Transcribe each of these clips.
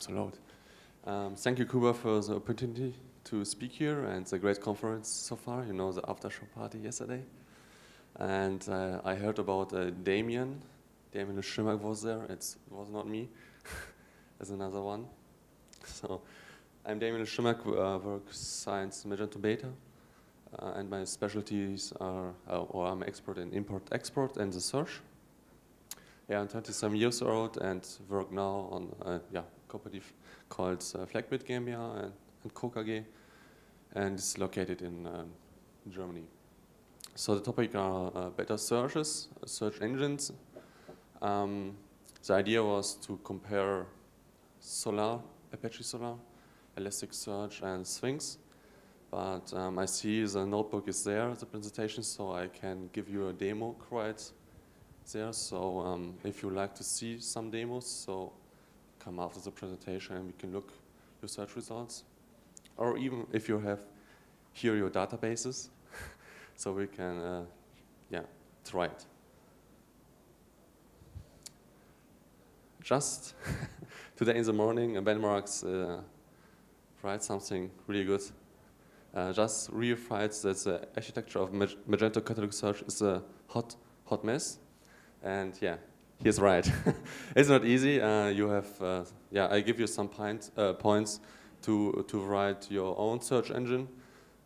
I'm so loud. Thank you, Kuba, for the opportunity to speak here and the great conference so far. You know, the after-show party yesterday. And I heard about Damian. Damian Luszczymak was there. It was not me. There's another one. So I'm Damian Luszczymak, work science Magento Beta. And my specialties are, or I'm expert in import-export and the search. Yeah, I'm 27 years old and work now on a company called Flagbit GmbH and Co. KG, and it's located in Germany. So the topic are better searches, search engines. The idea was to compare Solr, Apache Solr, Elasticsearch, and Sphinx. But I see the notebook is there, the presentation, so I can give you a demo right there. So if you like to see some demos, so come after the presentation and we can look your search results. Or even if you have here your databases, so we can try it. Just today in the morning, Benchmarks write something really good. Just reified that the architecture of Magento catalog search is a hot mess. And yeah, he's right. It's not easy. You have, I give you some points to write your own search engine.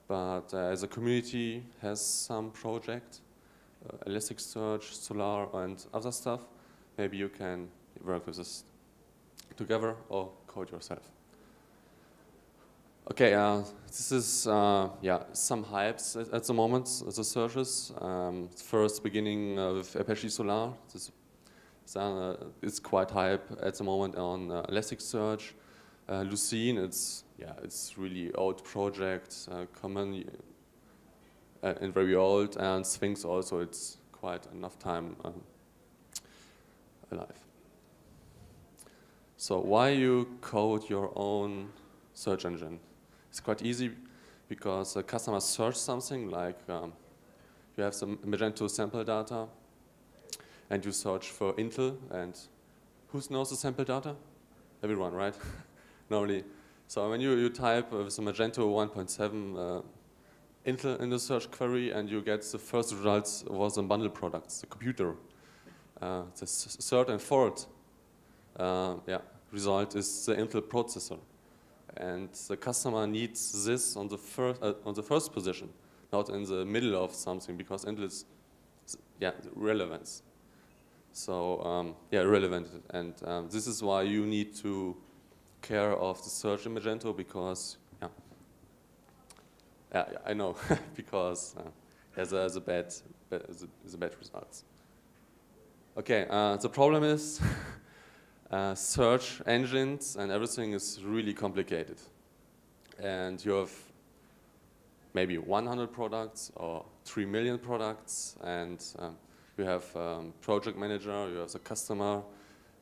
But as a community has some project, Elasticsearch, Solr, and other stuff, maybe you can work with this together or code yourself. Okay, this is some hypes at the moment, the searches. First beginning with Apache Solr. It's quite hype at the moment on Elasticsearch. Lucene, it's really old project, common and very old, and Sphinx also, it's quite enough time alive. So why you code your own search engine? It's quite easy because a customer search something like you have some Magento sample data and you search for Intel, and who knows the sample data? Everyone, right? Normally. So when you type with a Magento 1.7 Intel in the search query and you get the first results was on bundle products, the computer. The third and fourth result is the Intel processor. And the customer needs this on the first position, not in the middle of something, because Intel is relevance. So relevant, and this is why you need to care of the search in Magento, because I know because it has a bad results. Okay, the problem is. Search engines and everything is really complicated. And you have maybe 100 products or 3 million products, and you have project manager, you have the customer,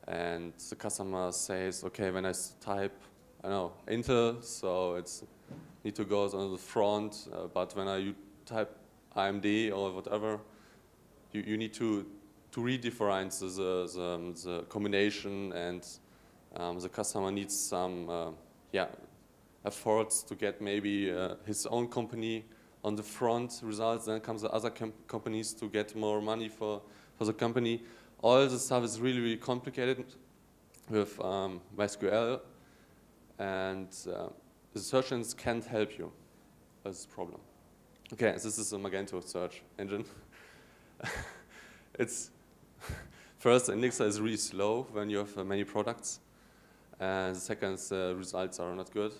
and the customer says, okay, when I type, I know, Intel, so it's need to go on the front, but when you type AMD or whatever, you need to redefine the combination, and the customer needs some efforts to get maybe his own company on the front results. Then comes the other companies to get more money for the company. All the stuff is really, really complicated with MySQL, and the search engines can't help you. That's the problem. Okay, this is a Magento search engine. It's first, the indexer is really slow when you have many products, and the second, the results are not good.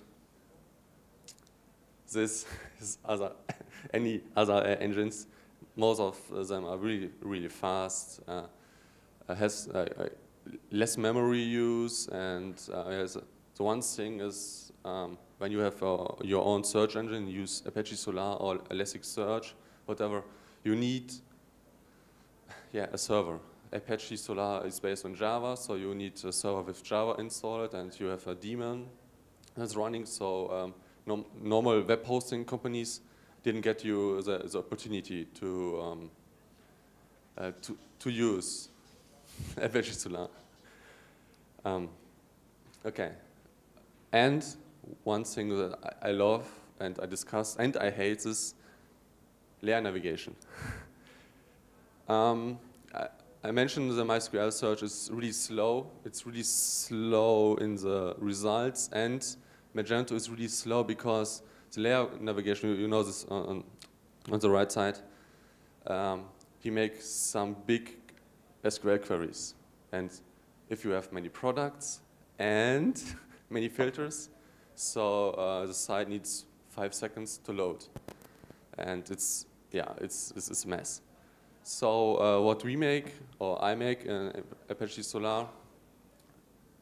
This is any other engines. Most of them are really, really fast, has less memory use, and the one thing is when you have your own search engine, use Apache Solr or Elasticsearch, whatever, you need a server. Apache Solr is based on Java, so you need a server with Java installed, and you have a daemon that's running. So normal web hosting companies didn't get you the opportunity to use Apache Solr. Okay, And one thing that I love and I discuss and I hate is layer navigation. I mentioned the MySQL search is really slow. It's really slow in the results, and Magento is really slow because the layer navigation, you know this on the right side, he makes some big SQL queries. And if you have many products and many filters, so the site needs 5 seconds to load. And it's a mess. So what we make, or I make in Apache Solr,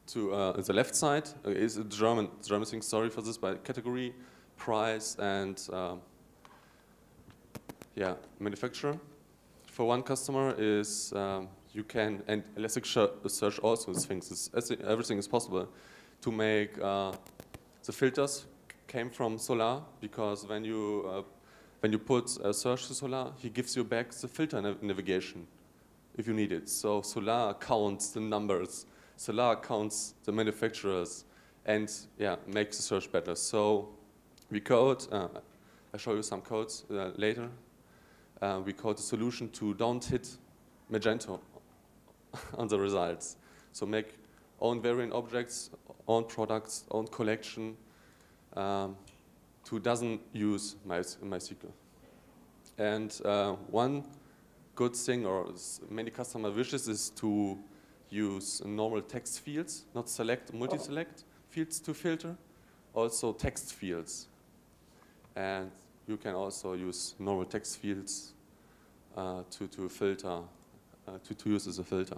to the left side is a German thing. Sorry for this, by category, price, and manufacturer. For one customer is you can, and Elasticsearch also thinks everything is possible to make the filters came from Solr, because when you put a search to Solr, he gives you back the filter navigation if you need it. So Solr counts the numbers, Solr counts the manufacturers, and makes the search better. So we code, I'll show you some codes later. We code a solution to don't hit Magento on the results. So make own variant objects, own products, own collection, to doesn't use MySQL. And one good thing, or many customer wishes, is to use normal text fields, not multi-select fields to filter, also text fields. And you can also use normal text fields to filter, to use as a filter.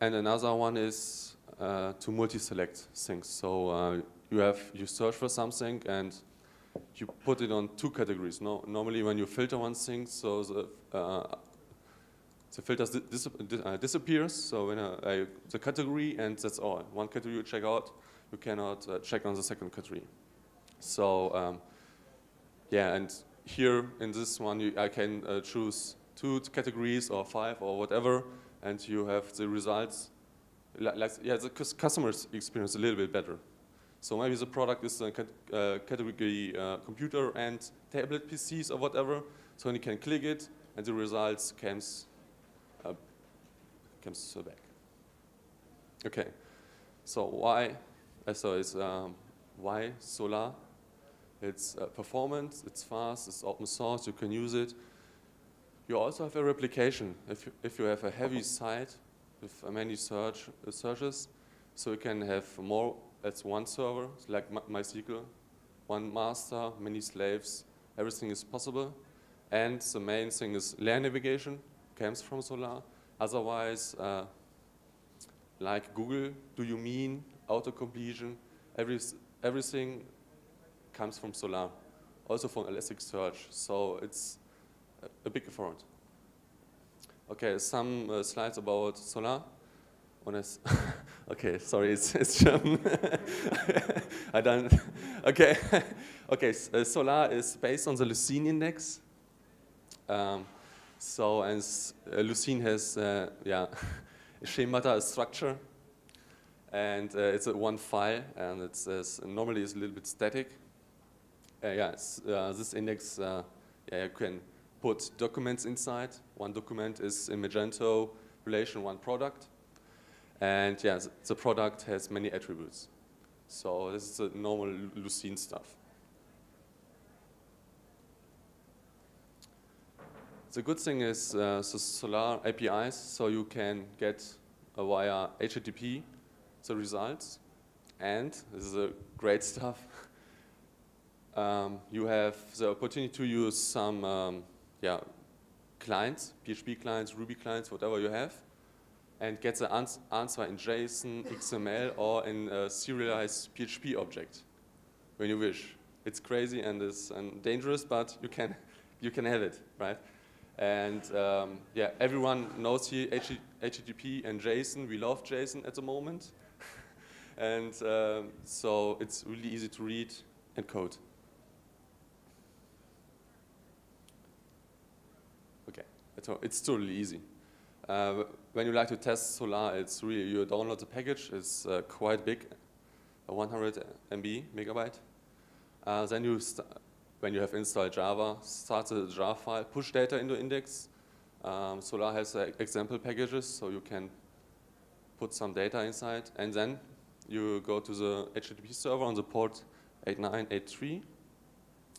And another one is to multi-select things. So you search for something and you put it on 2 categories. Normally when you filter one thing, so the filter disappears. So when the category, and that's all. One category you check out, you cannot check on the second category. So and here in this one I can choose 2 categories or 5 or whatever, and you have the results. The customer experience a little bit better. So maybe the product is a category computer and tablet PCs or whatever. So you can click it, and the results comes back. Okay. So why? Why Solr? It's performance. It's fast. It's open source. You can use it. You also have a replication. If you have a heavy site with many searches, so you can have more. That's one server, like MySQL, one master, many slaves. Everything is possible, and the main thing is layer navigation comes from Solr. Otherwise, like Google, do you mean auto-completion? Everything comes from Solr, also from Elasticsearch. So it's a big effort. Okay, some slides about Solr. Okay, sorry, it's German. I don't. Okay, okay. Solr is based on the Lucene index. So and Lucene has a schemata, a structure, and it's a one file, and it's normally is a little bit static. This index, you can put documents inside. One document is in Magento relation one product. And the product has many attributes. So this is the normal Lucene stuff. The good thing is the Solr APIs, so you can get via HTTP the results. And this is a great stuff. You have the opportunity to use some clients, PHP clients, Ruby clients, whatever you have, and get the answer in JSON, XML, or in a serialized PHP object when you wish. It's crazy and it's dangerous, but you can have it, right? And everyone knows here HTTP and JSON. We love JSON at the moment, and so it's really easy to read and code. Okay, it's totally easy. When you like to test Solr, it's really, you download the package, it's quite big, 100 MB, megabyte. Then when you have installed Java, start the Java file, push data into index. Solr has example packages, so you can put some data inside, and then you go to the HTTP server on the port 8983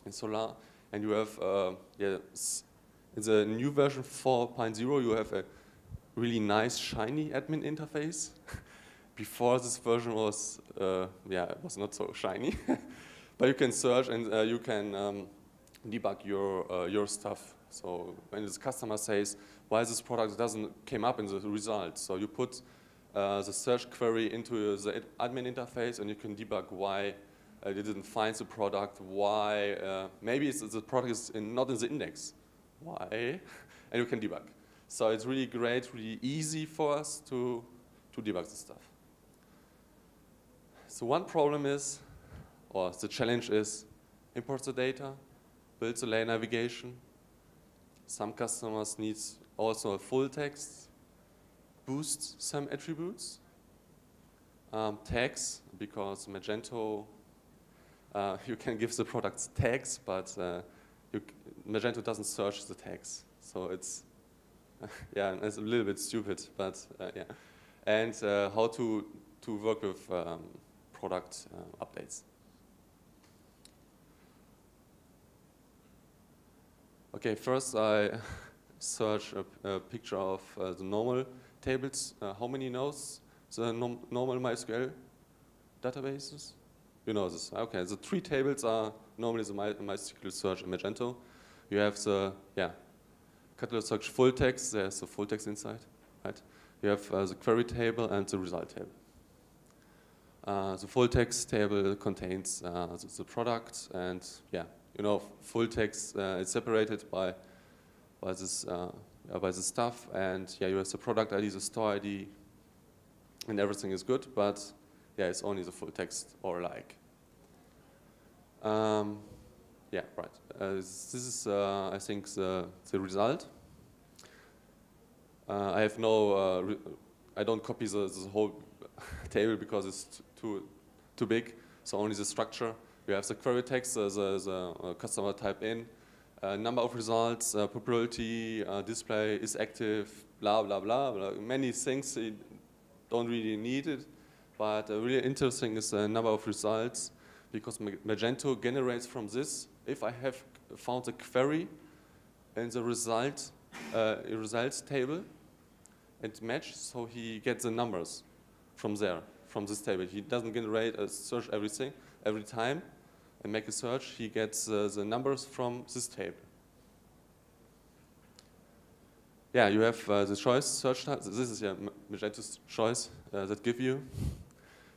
in Solr, and you have, in the new version 4.0, you have a really nice, shiny admin interface. Before this version was, it was not so shiny. But you can search and you can debug your stuff. So when the customer says, why this product doesn't came up in the results, so you put the search query into the admin interface, and you can debug why they didn't find the product, why maybe the product is not in the index, why, and you can debug. So it's really great, really easy for us to debug this stuff. So one problem is, or the challenge is, import the data, build the layer navigation. Some customers need also a full text, boost some attributes, tags, because Magento, you can give the products tags, but Magento doesn't search the tags. So it's, it's a little bit stupid, but yeah. And how to work with product updates. Okay, first I search a picture of the normal tables. How many knows the normal MySQL databases? You know this. Okay, the 3 tables are normally the MySQL search in Magento. You have the catalog search full text. There's the full text inside, right? You have the query table and the result table. The full text table contains the product, and full text is separated by this stuff, and you have the product ID, the store ID, and everything is good. But it's only the full text or like. Right. This is I think the result. I have no. I don't copy the whole table because it's too big. So only the structure. You have the query text, the customer type in, number of results, probability, display is active, blah, blah, blah, blah. Many things you don't really need it, but really interesting is the number of results, because Magento generates from this. If I have found the query in the results table and match, so he gets the numbers from there, from this table. He doesn't generate a search every time and make a search. He gets the numbers from this table. You have the choice search type. This is Magento's choice that give you.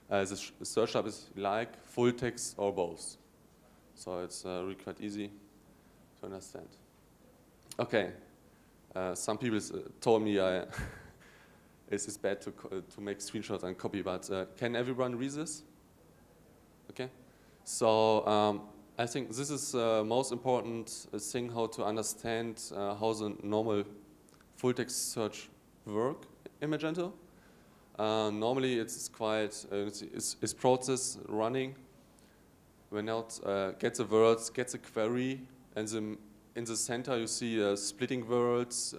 The search type is like, full text, or both. So it's really quite easy to understand. Okay, some people told me it's bad to make screenshots and copy, but can everyone read this? Okay, so I think this is the most important thing, how to understand how the normal full text search work in Magento. Normally it's quite, it's process running. When it gets the words, gets a query, and in the center you see splitting words,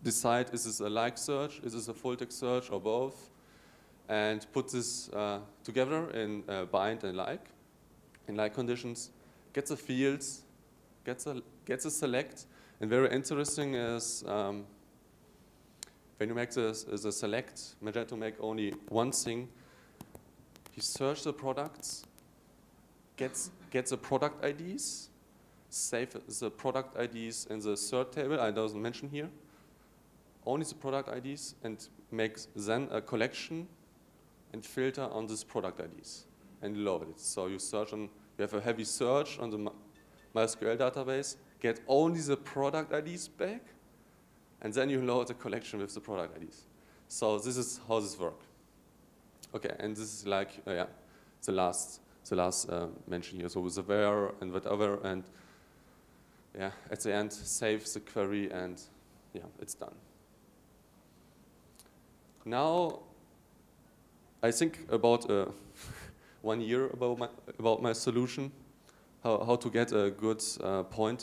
decide is this a like search, is this a full text search, or both, and put this together in bind and like, in like conditions, gets the fields, gets a select, and very interesting is when you make the select, Magento make only one thing. He search the products, gets the product IDs, save the product IDs in the third table, I don't mention here, only the product IDs, and makes then a collection and filter on this product IDs and load it. So you search on, you have a heavy search on the MySQL database, get only the product IDs back, and then you load the collection with the product IDs. So this is how this works. Okay, and this is like the last mention here. So with the where and whatever, and at the end save the query, and it's done. Now I think about 1 year about my solution, how to get a good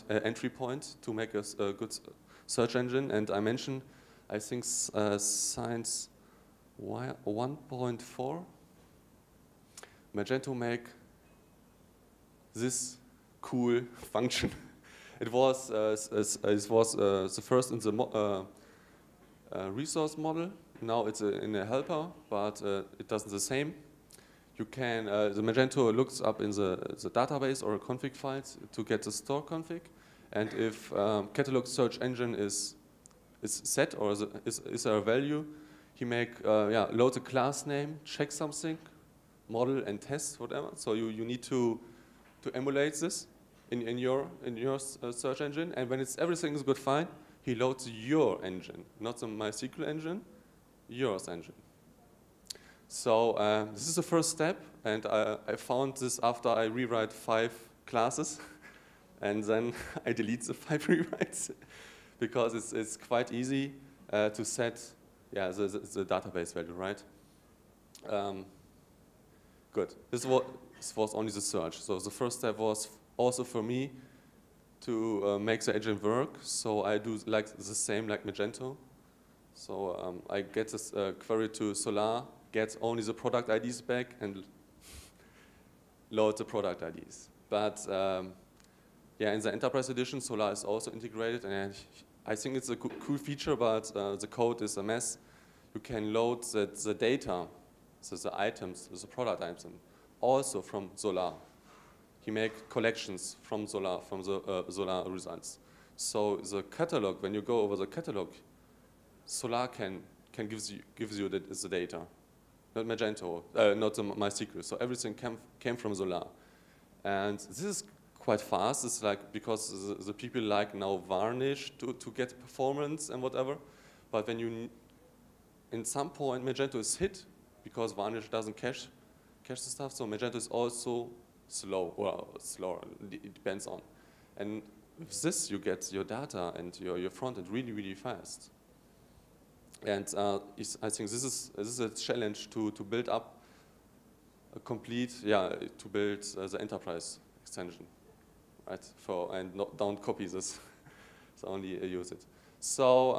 entry point to make a good search engine. And I mentioned, I think, Science 1.4. Magento make this cool function. It was the first in the resource model. Now it's in a helper, but it does the same. You can, the Magento looks up in the database or a config files to get the store config. And if catalog search engine is set or is there a value, he load the class name, check something, model and test, whatever. So you need to emulate this in your search engine. And when everything is good, fine, he loads your engine, not the MySQL engine, yours engine. So this is the first step, and I found this after I rewrite 5 classes, and then I delete the 5 rewrites because it's quite easy to set the database value, right? Good. This was only the search. So the first step was also for me to make the engine work. So I do like the same like Magento. So I get this query to Solr, get only the product IDs back, and load the product IDs. But in the Enterprise Edition, Solr is also integrated, and I think it's a cool feature, but the code is a mess. You can load the data, so the items, the product items, also from Solr. He makes collections from Solr, from the Solr results. So the catalog, when you go over the catalog, Solr can gives you the data, not Magento, not the MySQL. So everything came from Solr, and this is quite fast. It's like because the people like now Varnish to get performance and whatever, but when you in some point Magento is hit because Varnish doesn't cache the stuff. So Magento is also slow or slower. It depends on, and with this you get your data and your front end really fast. And I think this is a challenge to build up a complete, to build the enterprise extension, right? And don't copy this, so only use it. So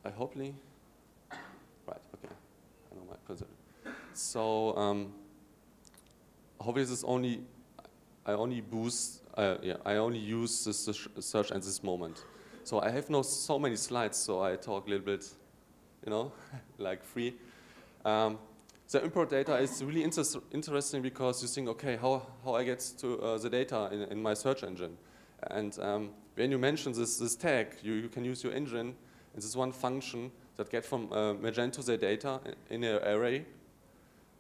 I hopefully, right? Okay, I know my concept. So hopefully this is only I only use this search at this moment. So I have so many slides, so I talk a little bit, like free. The import data is really interesting because you think, okay, how I get to the data in my search engine. And when you mention this tag, you can use your engine, and this one function that get from Magento the data in an array,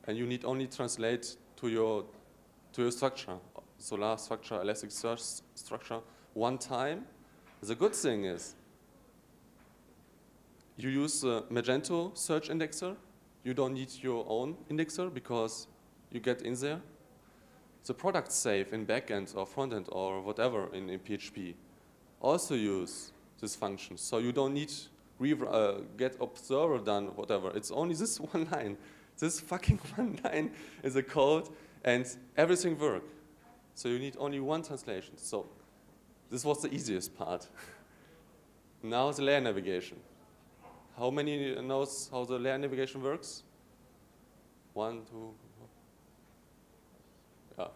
and you need only translate to your structure, Solr structure, Elasticsearch structure, one time. The good thing is, you use the Magento search indexer. You don't need your own indexer because you get in there. The product safe in backend or frontend or whatever in PHP also use this function. So you don't need get observer done, whatever. It's only this one line. This fucking one line is a code, and everything works. So you need only one translation. So this was the easiest part. Now the layer navigation. How many knows how the layer navigation works? 1, 2. Oh,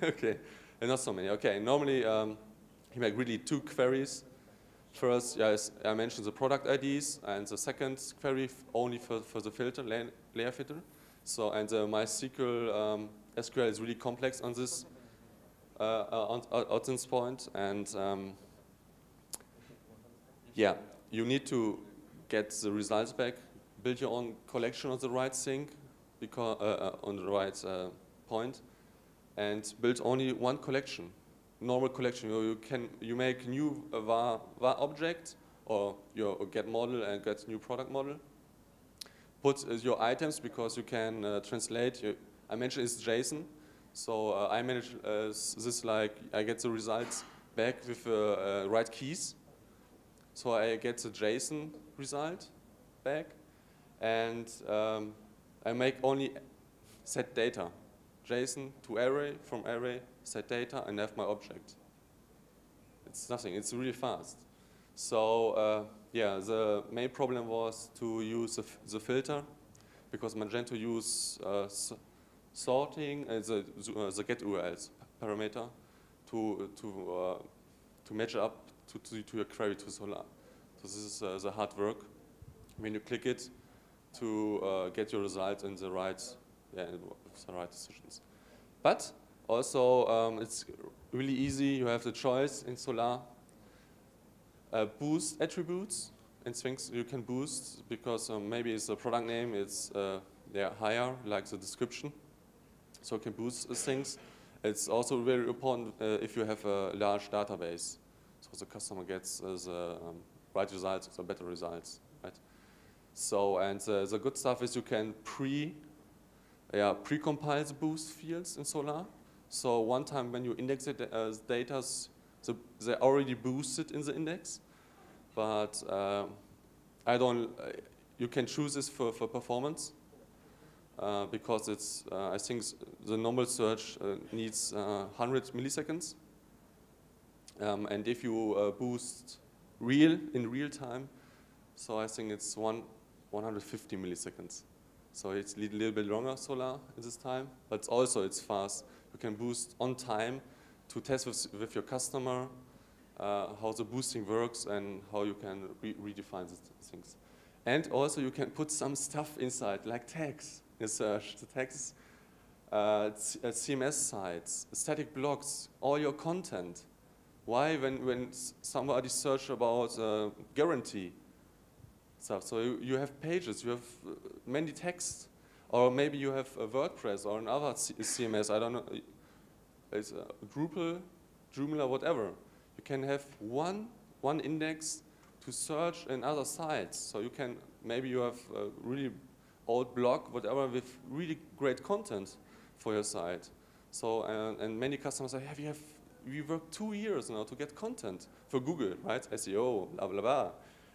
okay, and not so many. Okay, normally you make really 2 queries. First, I mentioned the product IDs, and the second query only for the filter, layer filter. So, and MySQL SQL is really complex on this at this point, and you need to get the results back, build your own collection on the right thing, because on the right point, and build only one collection, normal collection. You make new var object, or your get model and get new product model. Put your items because you can translate. I mentioned it's JSON. So I manage this like I get the results back with right keys. So I get the JSON result back, and I make only set data. JSON to array, from array, set data, and have my object. It's nothing, it's really fast. So yeah, the main problem was to use the filter, because Magento use sorting the get URLs parameter to match up to your query to Solr. So this is the hard work when you click it to get your result in the right decisions. But also it's really easy. You have the choice in Solr. Boost attributes and things you can boost because maybe it's a product name, it's they're higher, like the description. So you can boost things. It's also very important if you have a large database, so the customer gets the right results, the better results, right? So and the good stuff is you can pre-compile the boost fields in Solr. So one time when you index the data, they're already boosted in the index, but you can choose this for performance because it's, I think the normal search needs 100 milliseconds. And if you boost in real time, so I think it's 150 milliseconds. So it's a little bit longer Solr at this time, but also it's fast. You can boost on time to test with your customer how the boosting works and how you can redefine the things. And also you can put some stuff inside, like tags in search. The tags, CMS sites, static blocks, all your content. Why when somebody search about guarantee stuff? So you have pages, you have many texts, or maybe you have a WordPress or another CMS, I don't know, it's Drupal, Joomla, whatever. You can have one index to search in other sites. So you can, maybe you have a really old blog, whatever, with really great content for your site. So, and many customers say, we worked 2 years now to get content for Google, right? SEO, blah, blah, blah.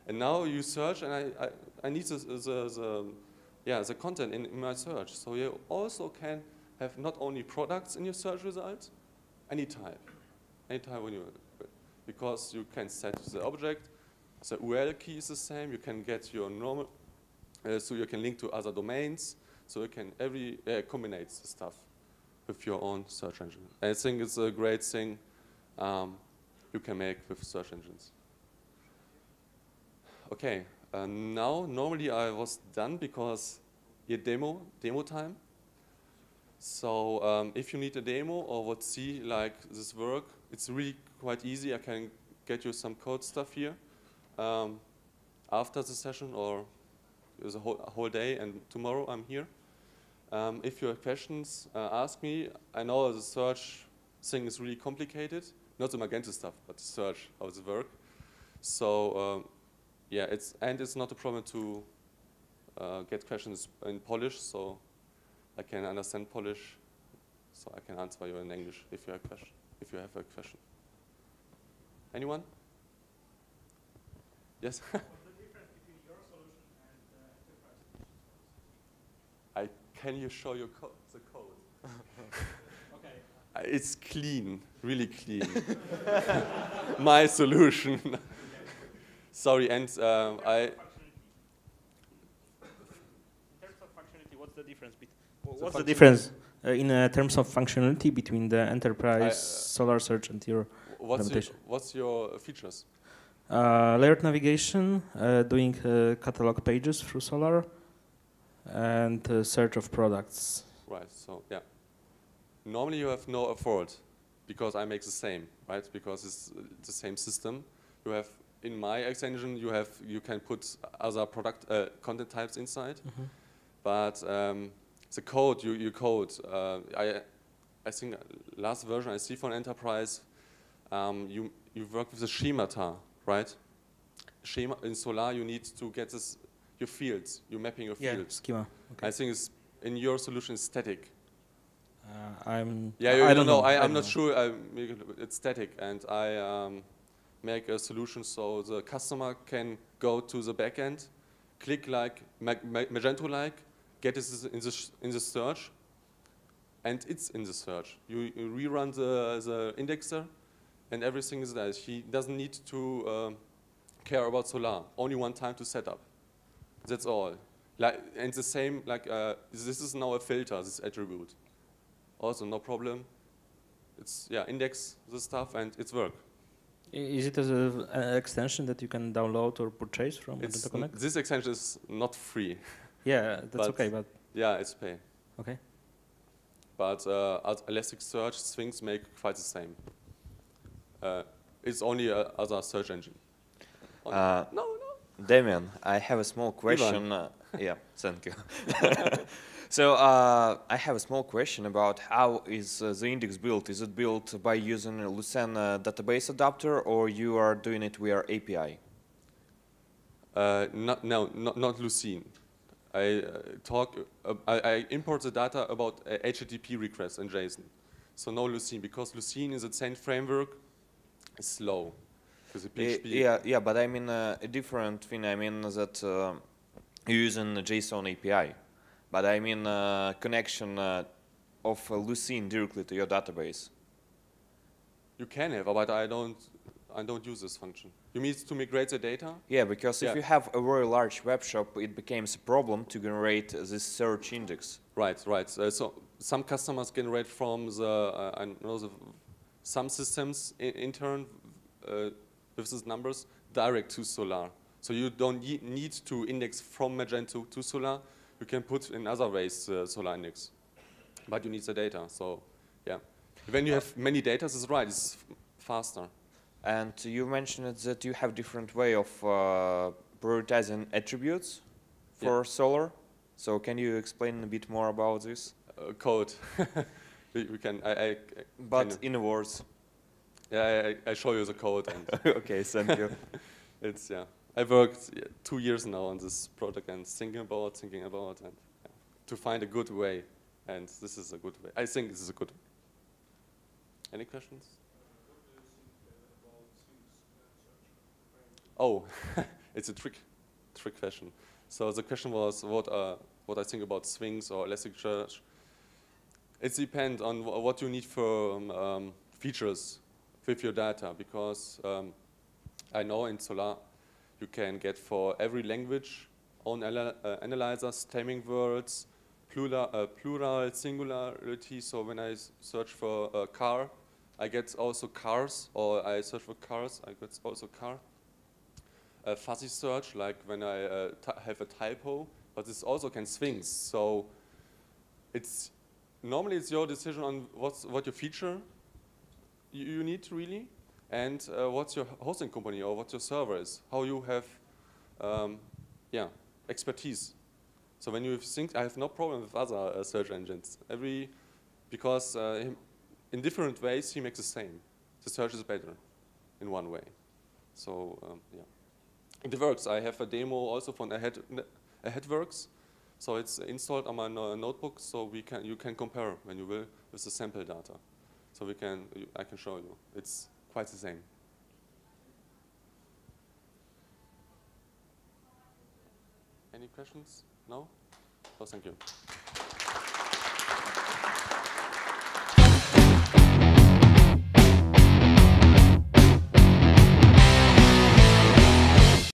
And now you search, and I need the content in my search. So you also can have not only products in your search results, any type when you, because you can set the object, the URL key is the same, you can get your normal, so you can link to other domains, so you can combine the stuff with your own search engine. I think it's a great thing you can make with search engines. Okay, now normally I was done because your demo time. So if you need a demo or would see like this work, it's really quite easy. I can get you some code stuff here after the session, or there's a whole day, and tomorrow I'm here. If you have questions, ask me. I know the search thing is really complicated, not the Magento stuff, but the search, how does it work. So yeah, it's not a problem to get questions in Polish, so I can understand Polish, so I can answer you in English if you have a question. Anyone? Yes? What's the difference between your solution and enterprise solutions? Can you show your the code? Okay. It's clean, really clean. My solution. Sorry, and I. In terms of functionality, what's the difference? What's the difference in terms of functionality between the enterprise Solr search and your implementation? What's your features? Layered navigation, doing catalog pages through Solr, and search of products. Right. So yeah. Normally you have no effort because I make the same, right? Because it's the same system. You have in my extension you can put other product content types inside, but the code you code. I think last version I see for an enterprise, you work with the schemata, right? Schema in Solr you need to get your fields. You're mapping your fields. Yeah, schema. Okay. I think it's in your solution is static. I don't know. I'm not sure. It's static, and I make a solution so the customer can go to the backend, click like Magento like, get this in the search, and it's in the search. You rerun the indexer, and everything is there. He doesn't need to care about Solr. Only one time to set up. That's all. And the same, this is now a filter, this attribute. Also, no problem. It's, index the stuff and it's work. Is it as an extension that you can download or purchase from Magento Connect? This extension is not free. Yeah, that's okay, but... Yeah, it's pay. Okay. But Elasticsearch, Sphinx make quite the same. It's only other search engine. No. Damian, I have a small question. Yeah, thank you. So I have a small question about how is the index built? Is it built by using a Lucene database adapter, or you are doing it via API? Not Lucene. I import the data about HTTP requests in JSON. So no Lucene, because Lucene is the same framework. It's slow. Yeah, but I mean a different thing. I mean that you're using a JSON API, but I mean connection of Lucene directly to your database. You can have, but I don't use this function. You mean to migrate the data? Yeah, because if you have a very large web shop, it becomes a problem to generate this search index. Right. So some customers generate from some systems intern with these numbers direct to Solr. So you don't need to index from Magento to Solr. You can put in other ways Solr index, but you need the data. So yeah, when you have many data, this is right. It's faster. And you mentioned that you have different way of prioritizing attributes for Solr. So can you explain a bit more about this? Code. we can. But in words. Yeah, I show you the code. And okay, thank you. It's I worked 2 years now on this project and thinking about, and to find a good way. And this is a good way. I think this is a good way. Any questions? Oh, it's a trick question. So the question was what I think about Sphinx or Elasticsearch. It depends on what you need for features with your data, because I know in Solr you can get for every language own analyzers, stemming words, plural, singularity. So when I search for a car, I get also cars, or I search for cars, I get also car. Fuzzy search, like when I have a typo, but this also can Sphinx. So normally it's your decision on what your feature you need really, and what's your hosting company or what your server is, how you have expertise. So when you think, I have no problem with other search engines, because in different ways he makes the same. The search is better in one way. So it works. I have a demo also from AheadWorks, so it's installed on my notebook. So you can compare when you will with the sample data. So I can show you. It's quite the same. Any questions? No? Oh, thank you.